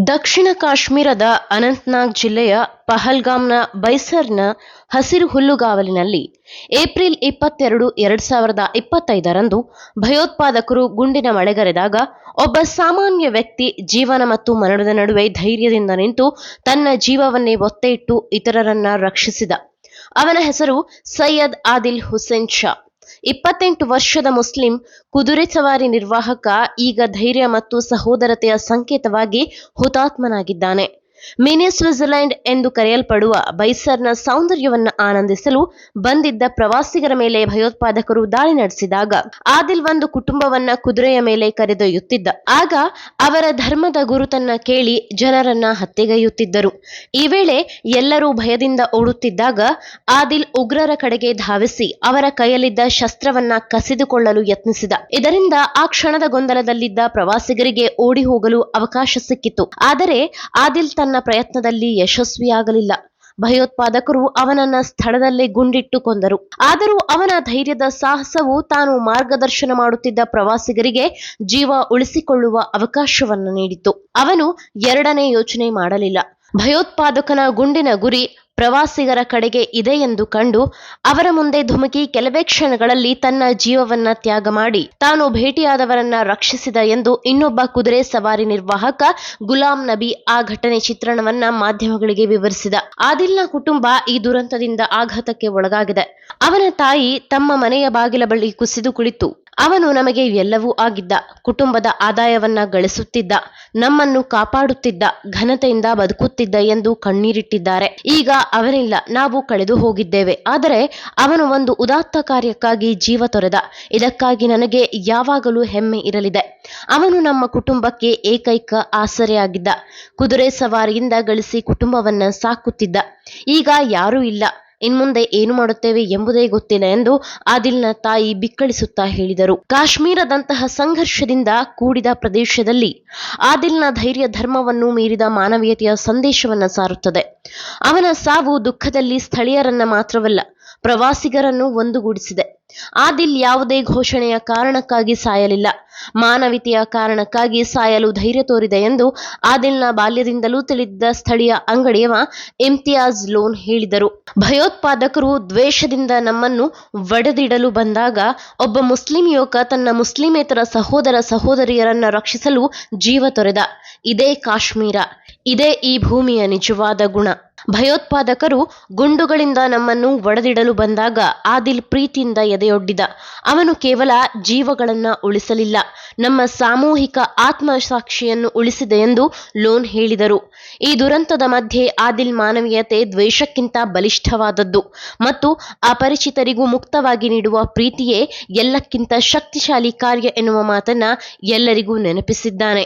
ದಕ್ಷಿಣ ಕಾಶ್ಮೀರದ ಅನಂತನಾಗ್ ಜಿಲ್ಲೆಯ ಪಹಲ್ಗಾಮ್ನ ಬೈಸರ್ನ ಹಸಿರು ಹುಲ್ಲುಗಾವಲಿನಲ್ಲಿ ಏಪ್ರಿಲ್ 22, 2025ರಂದು ಭಯೋತ್ಪಾದಕರು ಗುಂಡಿನ ಮಳೆಗರೆದಾಗ ಒಬ್ಬ ಸಾಮಾನ್ಯ ವ್ಯಕ್ತಿ ಜೀವನ ಮತ್ತು ಮರಣದ ನಡುವೆ ಧೈರ್ಯದಿಂದ ನಿಂತು ತನ್ನ ಜೀವವನ್ನೇ ಒತ್ತೆ ಇಟ್ಟು ಇತರರನ್ನ ರಕ್ಷಿಸಿದ. ಅವನ ಹೆಸರು ಸೈಯದ್ ಆದಿಲ್ ಹುಸೇನ್ ಶಾ. 28 ವರ್ಷದ ಮುಸ್ಲಿಂ ಕುದುರೆ ಸವಾರಿ ನಿರ್ವಾಹಕ ಈಗ ಧೈರ್ಯ ಮತ್ತು ಸಹೋದರತೆಯ ಸಂಕೇತವಾಗಿ ಹುತಾತ್ಮನಾಗಿದ್ದಾನೆ. ಮಿನಿ ಸ್ವಿಟ್ಜರ್ಲೆಂಡ್ ಎಂದು ಕರೆಯಲ್ಪಡುವ ಬೈಸರ್ನ ಸೌಂದರ್ಯವನ್ನು ಆನಂದಿಸಲು ಬಂದಿದ್ದ ಪ್ರವಾಸಿಗರ ಮೇಲೆ ಭಯೋತ್ಪಾದಕರು ದಾಳಿ ನಡೆಸಿದಾಗ ಆದಿಲ್ ಒಂದು ಕುಟುಂಬವನ್ನ ಕುದುರೆಯ ಮೇಲೆ ಕರೆದೊಯ್ಯುತ್ತಿದ್ದ. ಆಗ ಅವರ ಧರ್ಮದ ಗುರುತನ್ನ ಕೇಳಿ ಜನರನ್ನ ಹತ್ಯೆಗೈಯುತ್ತಿದ್ದರು. ಈ ವೇಳೆ ಎಲ್ಲರೂ ಭಯದಿಂದ ಓಡುತ್ತಿದ್ದಾಗ ಆದಿಲ್ ಉಗ್ರರ ಕಡೆಗೆ ಧಾವಿಸಿ ಅವರ ಕೈಯಲ್ಲಿದ್ದ ಶಸ್ತ್ರವನ್ನ ಕಸಿದುಕೊಳ್ಳಲು ಯತ್ನಿಸಿದ. ಇದರಿಂದ ಆ ಕ್ಷಣದ ಗೊಂದಲದಲ್ಲಿದ್ದ ಪ್ರವಾಸಿಗರಿಗೆ ಓಡಿ ಹೋಗಲು ಅವಕಾಶ ಸಿಕ್ಕಿತು. ಆದರೆ ಆದಿಲ್ ತನ್ನ ಪ್ರಯತ್ನದಲ್ಲಿ ಯಶಸ್ವಿಯಾಗಲಿಲ್ಲ. ಭಯೋತ್ಪಾದಕರು ಅವನನ್ನ ಸ್ಥಳದಲ್ಲೇ ಗುಂಡಿಟ್ಟು ಕೊಂದರು. ಆದರೂ ಅವನ ಧೈರ್ಯದ ಸಾಹಸವು ತಾನು ಮಾರ್ಗದರ್ಶನ ಮಾಡುತ್ತಿದ್ದ ಪ್ರವಾಸಿಗರಿಗೆ ಜೀವ ಉಳಿಸಿಕೊಳ್ಳುವ ಅವಕಾಶವನ್ನು ನೀಡಿತು. ಅವನು ಎರಡನೇ ಯೋಚನೆ ಮಾಡಲಿಲ್ಲ. ಭಯೋತ್ಪಾದಕನ ಗುಂಡಿನ ಗುರಿ ಪ್ರವಾಸಿಗರ ಕಡೆಗೆ ಇದೆ ಎಂದು ಕಂಡು ಅವರ ಮುಂದೆ ಧುಮುಕಿ ಕೆಲವೇ ಕ್ಷಣಗಳಲ್ಲಿ ತನ್ನ ಜೀವವನ್ನ ತ್ಯಾಗ ಮಾಡಿ ತಾನು ಭೇಟಿಯಾದವರನ್ನ ರಕ್ಷಿಸಿದ ಎಂದು ಇನ್ನೊಬ್ಬ ಕುದುರೆ ಸವಾರಿ ನಿರ್ವಾಹಕ ಗುಲಾಂ ನಬಿ ಆ ಘಟನೆ ಚಿತ್ರಣವನ್ನ ಮಾಧ್ಯಮಗಳಿಗೆ ವಿವರಿಸಿದ. ಆದಿಲ್ನ ಕುಟುಂಬ ಈ ದುರಂತದಿಂದ ಆಘಾತಕ್ಕೆ ಒಳಗಾಗಿದೆ. ಅವನ ತಾಯಿ ತಮ್ಮ ಮನೆಯ ಬಾಗಿಲ ಬಳಿ ಕುಸಿದು ಕುಳಿತು, ಅವನು ನಮಗೆ ಎಲ್ಲವೂ ಆಗಿದ್ದ, ಕುಟುಂಬದ ಆದಾಯವನ್ನ ಗಳಿಸುತ್ತಿದ್ದ, ನಮ್ಮನ್ನು ಕಾಪಾಡುತ್ತಿದ್ದ, ಘನತೆಯಿಂದ ಬದುಕುತ್ತಿದ್ದ ಎಂದು ಕಣ್ಣೀರಿಟ್ಟಿದ್ದಾರೆ. ಈಗ ಅವನಿಲ್ಲ, ನಾವು ಕಳೆದು ಹೋಗಿದ್ದೇವೆ. ಆದರೆ ಅವನು ಒಂದು ಉದಾತ್ತ ಕಾರ್ಯಕ್ಕಾಗಿ ಜೀವ ತೊರೆದ. ಇದಕ್ಕಾಗಿ ನನಗೆ ಯಾವಾಗಲೂ ಹೆಮ್ಮೆ ಇರಲಿದೆ. ಅವನು ನಮ್ಮ ಕುಟುಂಬಕ್ಕೆ ಏಕೈಕ ಆಸರೆಯಾಗಿದ್ದ. ಕುದುರೆ ಸವಾರಿಯಿಂದ ಗಳಿಸಿ ಕುಟುಂಬವನ್ನ ಸಾಕುತ್ತಿದ್ದ. ಈಗ ಯಾರೂ ಇಲ್ಲ. ಇನ್ಮುಂದೆ ಏನು ಮಾಡುತ್ತೇವೆ ಎಂಬುದೇ ಗೊತ್ತಿಲ್ಲ ಎಂದು ಆದಿಲ್ನ ತಾಯಿ ಬಿಕ್ಕಳಿಸುತ್ತಾ ಹೇಳಿದರು. ಕಾಶ್ಮೀರದಂತಹ ಸಂಘರ್ಷದಿಂದ ಕೂಡಿದ ಪ್ರದೇಶದಲ್ಲಿ ಆದಿಲ್ನ ಧೈರ್ಯ ಧರ್ಮವನ್ನು ಮೀರಿದ ಮಾನವೀಯತೆಯ ಸಂದೇಶವನ್ನ ಸಾರುತ್ತದೆ. ಅವನ ಸಾವು ದುಃಖದಲ್ಲಿ ಸ್ಥಳೀಯರನ್ನ ಮಾತ್ರವಲ್ಲ, ಪ್ರವಾಸಿಗರನ್ನು ಒಂದುಗೂಡಿಸಿದೆ. ಆದಿಲ್ ಯಾವುದೇ ಘೋಷಣೆಯ ಕಾರಣಕ್ಕಾಗಿ ಸಾಯಲಿಲ್ಲ, ಮಾನವೀಯತೆಯ ಕಾರಣಕ್ಕಾಗಿ ಸಾಯಲು ಧೈರ್ಯ ತೋರಿದೆ ಎಂದು ಆದಿಲ್ನ ಬಾಲ್ಯದಿಂದಲೂ ತಿಳಿದಿದ್ದ ಸ್ಥಳೀಯ ಅಂಗಡಿಯವ ಇಮ್ತಿಯಾಜ್ ಲೋನ್ ಹೇಳಿದರು. ಭಯೋತ್ಪಾದಕರು ದ್ವೇಷದಿಂದ ನಮ್ಮನ್ನು ಒಡೆದಿಡಲು ಬಂದಾಗ ಒಬ್ಬ ಮುಸ್ಲಿಂ ಯುವಕ ತನ್ನ ಮುಸ್ಲಿಮೇತರ ಸಹೋದರ ಸಹೋದರಿಯರನ್ನ ರಕ್ಷಿಸಲು ಜೀವ ತೊರೆದ. ಇದೇ ಕಾಶ್ಮೀರ, ಇದೇ ಈ ಭೂಮಿಯ ನಿಜವಾದ ಗುಣ. ಭಯೋತ್ಪಾದಕರು ಗುಂಡುಗಳಿಂದ ನಮ್ಮನ್ನು ಒಡೆದಿಡಲು ಬಂದಾಗ ಆದಿಲ್ ಪ್ರೀತಿಯಿಂದ ಎದೆಯೊಡ್ಡಿದ. ಅವನು ಕೇವಲ ಜೀವಗಳನ್ನ ಉಳಿಸಲಿಲ್ಲ, ನಮ್ಮ ಸಾಮೂಹಿಕ ಆತ್ಮಸಾಕ್ಷಿಯನ್ನು ಉಳಿಸಿದೆ ಎಂದು ಲೋನ್ ಹೇಳಿದರು. ಈ ದುರಂತದ ಮಧ್ಯೆ ಆದಿಲ್ ಮಾನವೀಯತೆ ದ್ವೇಷಕ್ಕಿಂತ ಬಲಿಷ್ಠವಾದದ್ದು ಮತ್ತು ಅಪರಿಚಿತರಿಗೂ ಮುಕ್ತವಾಗಿ ನೀಡುವ ಪ್ರೀತಿಯೇ ಎಲ್ಲಕ್ಕಿಂತ ಶಕ್ತಿಶಾಲಿ ಕಾರ್ಯ ಎನ್ನುವ ಮಾತನ್ನ ಎಲ್ಲರಿಗೂ ನೆನಪಿಸಿದ್ದಾನೆ.